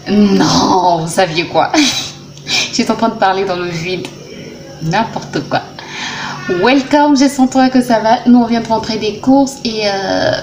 Non, vous saviez quoi? J'étais en train de parler dans le vide. N'importe quoi. Welcome, j'espère toi que ça va. Nous on vient de rentrer des courses et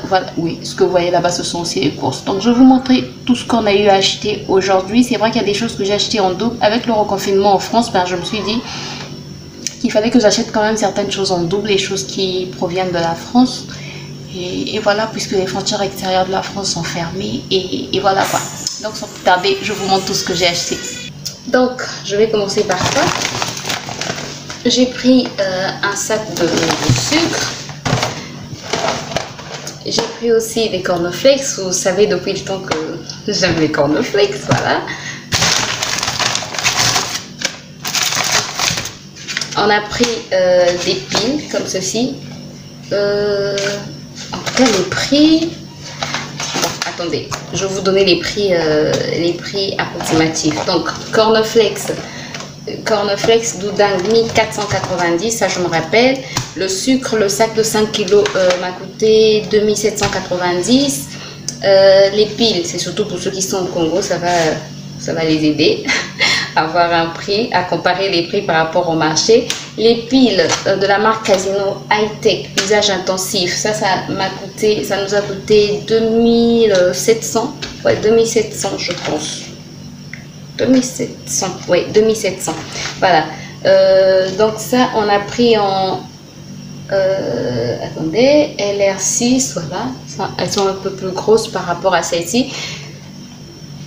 voilà, oui, ce que vous voyez là-bas ce sont aussi les courses. Donc je vais vous montrer tout ce qu'on a eu à acheter aujourd'hui. C'est vrai qu'il y a des choses que j'ai achetées en double avec le reconfinement en France, je me suis dit qu'il fallait que j'achète quand même certaines choses en double, les choses qui proviennent de la France. Et voilà, puisque les frontières extérieures de la France sont fermées et voilà quoi. Donc sans plus tarder, je vous montre tout ce que j'ai acheté. Donc je vais commencer par ça. J'ai pris un sac de sucre. J'ai pris aussi des cornflakes. Vous savez depuis le temps que j'aime les cornflakes, voilà. On a pris des piles comme ceci. En tout cas les prix. Bon, attendez, je vais vous donner les prix approximatifs. Donc cornflakes Doudin 1490, ça je me rappelle. Le sucre, le sac de 5 kg m'a coûté 2790. Les piles, c'est surtout pour ceux qui sont au Congo, ça va les aider à avoir un prix, à comparer les prix par rapport au marché. Les piles de la marque Casino High-Tech, usage intensif, ça nous a coûté 2700, ouais 2700 je pense. 2700, ouais 2700, voilà. Donc ça on a pris en attendez, LR6, voilà, elles sont un peu plus grosses par rapport à celle-ci.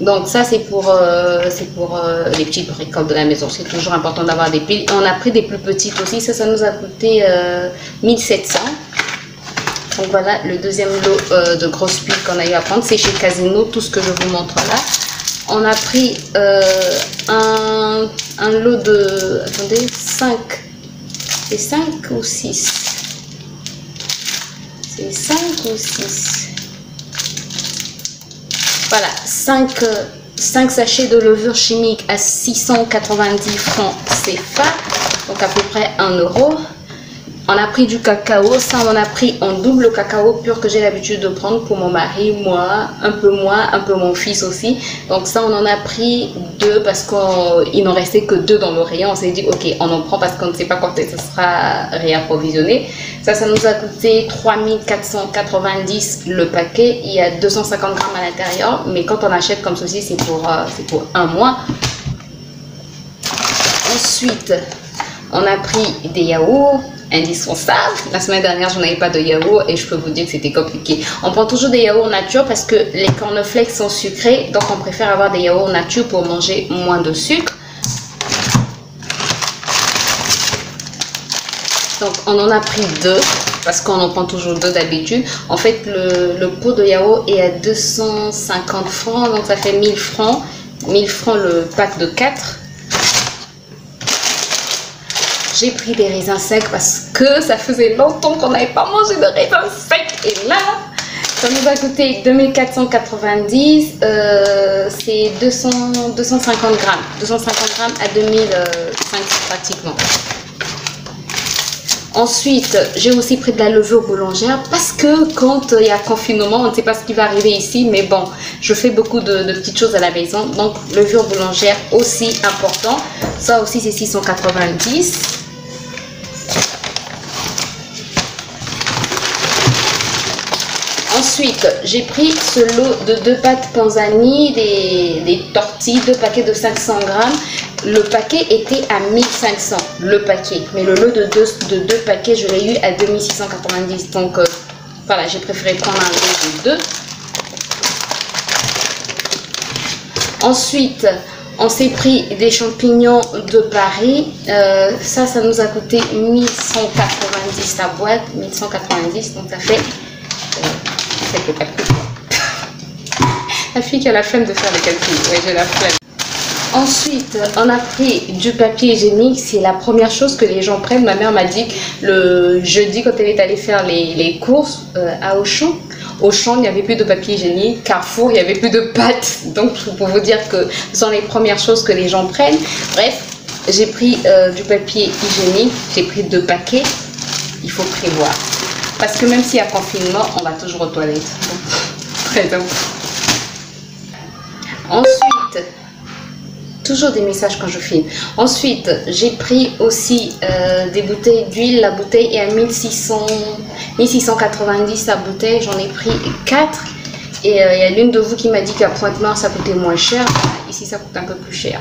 Donc ça c'est pour les petites bricoles de la maison. C'est toujours important d'avoir des piles. On a pris des plus petites aussi, ça nous a coûté 1700. Donc voilà le deuxième lot de grosses piles qu'on a eu à prendre, c'est chez Casino, tout ce que je vous montre là. On a pris un lot de, attendez, 5, c'est 5 ou 6, c'est 5 ou 6, voilà, 5 sachets de levure chimique à 690 francs CFA, donc à peu près 1 euro. On a pris du cacao, ça on a pris en double cacao pur que j'ai l'habitude de prendre pour mon mari, moi, un peu mon fils aussi. Donc ça on en a pris 2 parce qu'il n'en restait que 2 dans le rayon. On s'est dit ok on en prend parce qu'on ne sait pas quand ça sera réapprovisionné. Ça nous a coûté 3490 le paquet. Il y a 250 grammes à l'intérieur, mais quand on achète comme ceci c'est pour un mois. Ensuite on a pris des yaourts indispensable. La semaine dernière, je n'avais pas de yaourt et je peux vous dire que c'était compliqué. On prend toujours des yaourts nature parce que les cornflakes sont sucrés, donc on préfère avoir des yaourts nature pour manger moins de sucre. Donc on en a pris 2 parce qu'on en prend toujours 2 d'habitude. En fait, le pot de yaourt est à 250 francs, donc ça fait 1000 francs. 1000 francs le pack de 4. J'ai pris des raisins secs parce que ça faisait longtemps qu'on n'avait pas mangé de raisins secs. Et là, ça nous a coûté 2490. C'est 250 grammes. 250 grammes à 2005 pratiquement. Ensuite, j'ai aussi pris de la levure boulangère parce que quand il y a confinement, on ne sait pas ce qui va arriver ici. Mais bon, je fais beaucoup de petites choses à la maison. Donc, levure boulangère aussi important. Ça aussi, c'est 690. Ensuite, j'ai pris ce lot de 2 pâtes Panzani, des tortilles, 2 paquets de 500 grammes. Le paquet était à 1500, le paquet. Mais le lot de 2 paquets, je l'ai eu à 2690. Donc, voilà, j'ai préféré prendre un lot de 2. Ensuite, on s'est pris des champignons de Paris. Ça nous a coûté 1190 la boîte. 1190, donc ça fait... le calcul. La fille qui a la flemme de faire les calculs. Oui, j'ai la flemme. Ensuite, on a pris du papier hygiénique. C'est la première chose que les gens prennent. Ma mère m'a dit le jeudi quand elle est allée faire les courses à Auchan. Auchan, il n'y avait plus de papier hygiénique. Carrefour, il n'y avait plus de pâtes. Donc, pour vous dire que ce sont les premières choses que les gens prennent. Bref, j'ai pris du papier hygiénique, j'ai pris 2 paquets. Il faut prévoir. Parce que même s'il y a confinement, on va toujours aux toilettes. Très bien. Ensuite, toujours des messages quand je filme. Ensuite, j'ai pris aussi des bouteilles d'huile. La bouteille est à 1690 la bouteille. J'en ai pris 4. Et il y a l'une de vous qui m'a dit qu'à Pointe-Noire, ça coûtait moins cher. Ici, ça coûte un peu plus cher.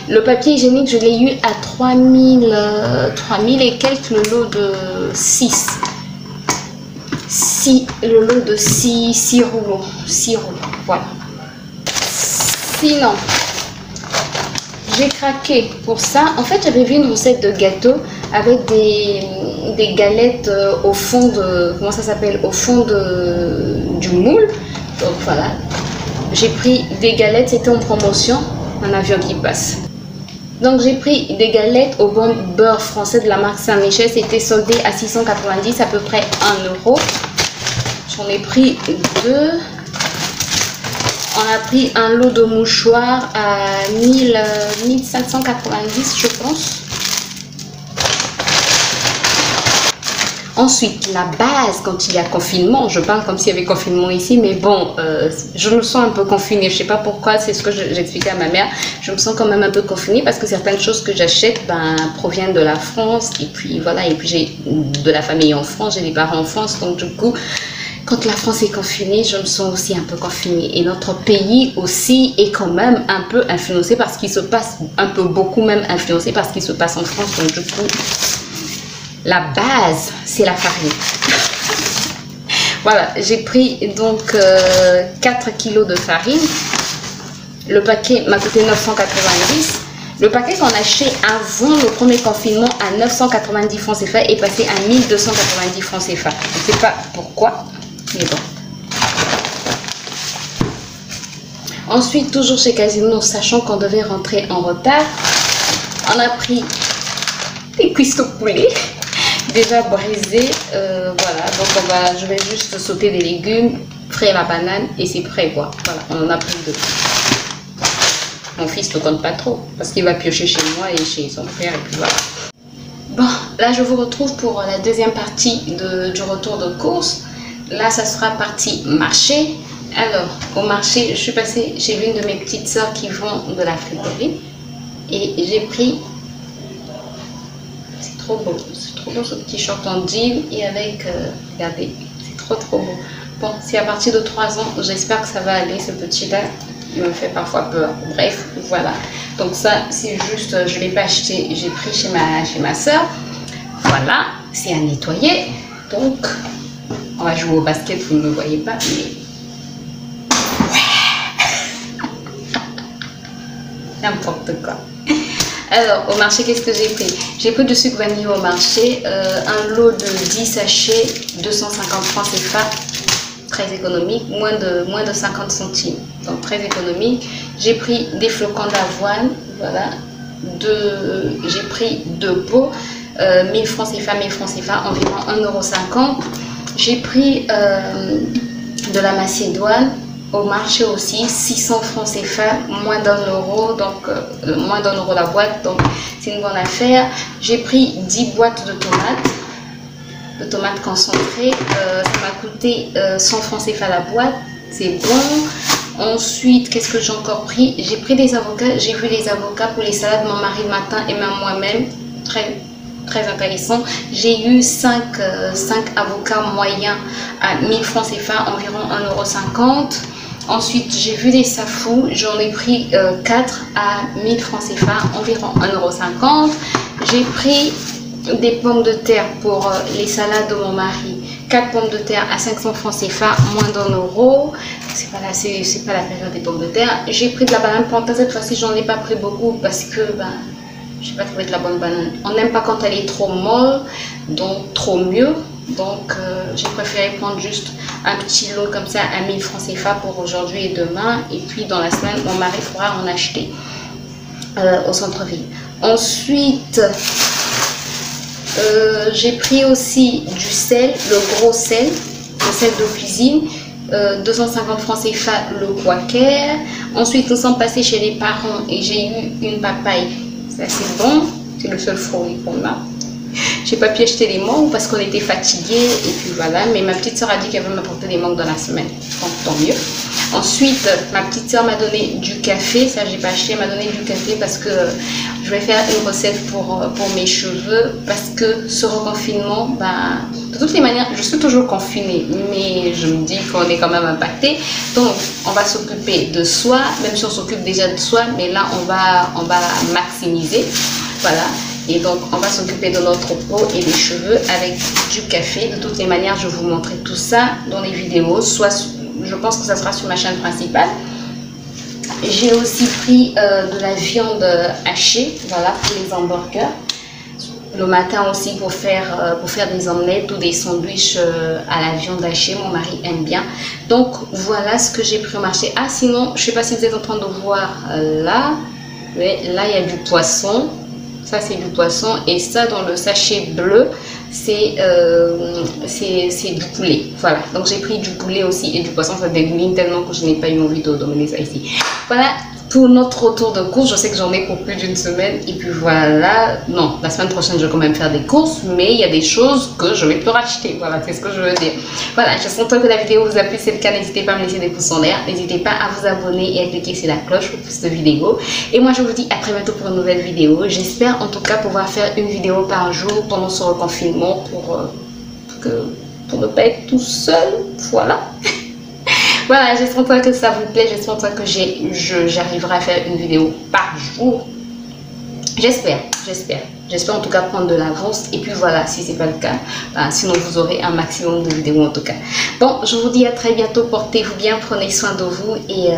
Le papier hygiénique, je l'ai eu à 3000 et quelques, le lot de 6. Le lot de 6 rouleaux. 6 rouleaux, voilà. Sinon, j'ai craqué pour ça. En fait, j'avais vu une recette de gâteau avec des galettes au fond de... Comment ça s'appelle? Au fond du moule. Donc voilà. J'ai pris des galettes, c'était en promotion. Un avion qui passe. Donc j'ai pris des galettes au beurre français de la marque Saint-Michel. C'était soldé à 690, à peu près 1 €. J'en ai pris 2. On a pris un lot de mouchoirs à 1590, je pense. Ensuite, la base, quand il y a confinement, je parle comme s'il y avait confinement ici, mais bon, je me sens un peu confinée. Je ne sais pas pourquoi, c'est ce que j'expliquais à ma mère. Je me sens quand même un peu confinée parce que certaines choses que j'achète proviennent de la France. Et puis voilà, et puis j'ai de la famille en France, j'ai des parents en France. Donc du coup, quand la France est confinée, je me sens aussi un peu confinée. Et notre pays aussi est quand même un peu influencé par ce qui se passe, un peu beaucoup même influencé par ce qui se passe en France. Donc du coup... La base, c'est la farine. Voilà, j'ai pris donc 4 kilos de farine. Le paquet m'a coûté 990. Le paquet qu'on a acheté avant le premier confinement à 990 francs CFA est passé à 1290 francs CFA. Je ne sais pas pourquoi, mais bon. Ensuite, toujours chez Casino, sachant qu'on devait rentrer en retard, on a pris des cuisses de poulet. Déjà brisé, voilà, donc je vais juste sauter des légumes, frire la banane et c'est prêt quoi. Voilà, on en a pris 2. Mon fils ne compte pas trop parce qu'il va piocher chez moi et chez son frère et puis voilà. Bon, là je vous retrouve pour la deuxième partie du retour de course. Là ça sera partie marché. Alors au marché, je suis passée chez l'une de mes petites soeurs qui vend de la friterie et j'ai pris... C'est trop beau ce petit short en jean et avec, regardez, c'est trop beau. Bon, c'est à partir de 3 ans, j'espère que ça va aller, ce petit là, il me fait parfois peur. Bref, voilà. Donc ça, c'est juste, je ne l'ai pas acheté, j'ai pris chez ma soeur. Voilà, c'est à nettoyer. Donc, on va jouer au basket, vous ne me voyez pas, mais... N'importe quoi. Alors, au marché, qu'est-ce que j'ai pris? J'ai pris du sucre vanille au marché, un lot de 10 sachets, 250 francs CFA, très économique, moins de 50 centimes, donc très économique. J'ai pris des flocons d'avoine, voilà, j'ai pris 2 pots, 1000 francs CFA, environ 1,50 €. J'ai pris de la macédoine. Au marché aussi, 600 francs CFA, moins d'1 €, donc moins d'1 € la boîte, donc c'est une bonne affaire. J'ai pris 10 boîtes de tomates concentrées, ça m'a coûté 100 francs CFA la boîte, c'est bon. Ensuite, qu'est-ce que j'ai encore pris? J'ai pris des avocats, j'ai vu les avocats pour les salades, mon mari le matin et même moi-même, très intéressant. J'ai eu 5 avocats moyens à 1000 francs CFA, environ 1,50 €. Ensuite, j'ai vu des safous, j'en ai pris 4 à 1000 francs CFA, environ 1,50 €. J'ai pris des pommes de terre pour les salades de mon mari, 4 pommes de terre à 500 francs CFA, moins d'1 €. C'est pas la période des pommes de terre. J'ai pris de la banane plantain, cette fois-ci j'en ai pas pris beaucoup parce que j'ai pas trouvé de la bonne banane. On n'aime pas quand elle est trop molle, donc trop mûre. Donc j'ai préféré prendre juste un petit lot comme ça à 1000 francs CFA pour aujourd'hui et demain. Et puis dans la semaine, mon mari pourra en acheter au centre-ville. Ensuite, j'ai pris aussi du sel, le gros sel, le sel de cuisine. 250 francs CFA le quaker. Ensuite, nous sommes passés chez les parents et j'ai eu une papaye c'est assez bon. C'est le seul fruit qu'on a. J'ai pas pu acheter les mangues parce qu'on était fatigués et puis voilà. Mais ma petite soeur a dit qu'elle veut m'apporter des mangues dans la semaine. Donc tant mieux. Ensuite, ma petite soeur m'a donné du café. Ça, j'ai pas acheté. Elle m'a donné du café parce que je vais faire une recette pour mes cheveux. Parce que ce reconfinement, ben, de toutes les manières, je suis toujours confinée. Mais je me dis qu'on est quand même impacté. Donc, on va s'occuper de soi. Même si on s'occupe déjà de soi. Mais là, on va maximiser. Voilà. Et donc, on va s'occuper de notre peau et des cheveux avec du café. De toutes les manières, je vais vous montrer tout ça dans les vidéos. Soit, je pense que ça sera sur ma chaîne principale. J'ai aussi pris de la viande hachée, voilà, pour les hamburgers. Le matin aussi pour faire des omelettes ou des sandwichs à la viande hachée. Mon mari aime bien. Donc, voilà ce que j'ai pris au marché. Ah, sinon, je ne sais pas si vous êtes en train de voir là. Mais là, il y a du poisson. Ça, c'est du poisson. Et ça, dans le sachet bleu, c'est du poulet. Voilà. Donc, j'ai pris du poulet aussi et du poisson. Ça dégouline tellement que je n'ai pas eu envie de donner ça ici. Voilà pour notre retour de course. Je sais que j'en ai pour plus d'une semaine. Et puis voilà. Non, la semaine prochaine, je vais quand même faire des courses. Mais il y a des choses que je vais plus racheter. Voilà, c'est ce que je veux dire. Voilà, j'espère que la vidéo vous a plu. Si c'est le cas, n'hésitez pas à me laisser des pouces en l'air. N'hésitez pas à vous abonner et à cliquer sur la cloche pour plus de vidéos. Et moi, je vous dis à très bientôt pour une nouvelle vidéo. J'espère en tout cas pouvoir faire une vidéo par jour pendant ce reconfinement pour ne pas être tout seul. Voilà. Voilà, j'espère que ça vous plaît. J'espère que j'arriverai à faire une vidéo par jour. J'espère en tout cas prendre de l'avance. Et puis voilà, si c'est pas le cas, sinon vous aurez un maximum de vidéos en tout cas. Bon, je vous dis à très bientôt. Portez-vous bien, prenez soin de vous et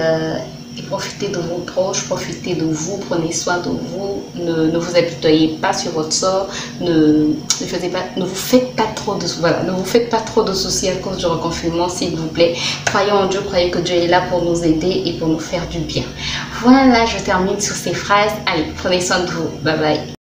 profitez de vos proches, profitez de vous, prenez soin de vous. Ne vous apitoyez pas sur votre sort. Ne vous faites pas trop de soucis à cause du reconfinement, s'il vous plaît. Croyez en Dieu, croyez que Dieu est là pour nous aider et pour nous faire du bien. Voilà, je termine sur ces phrases. Allez, prenez soin de vous. Bye bye.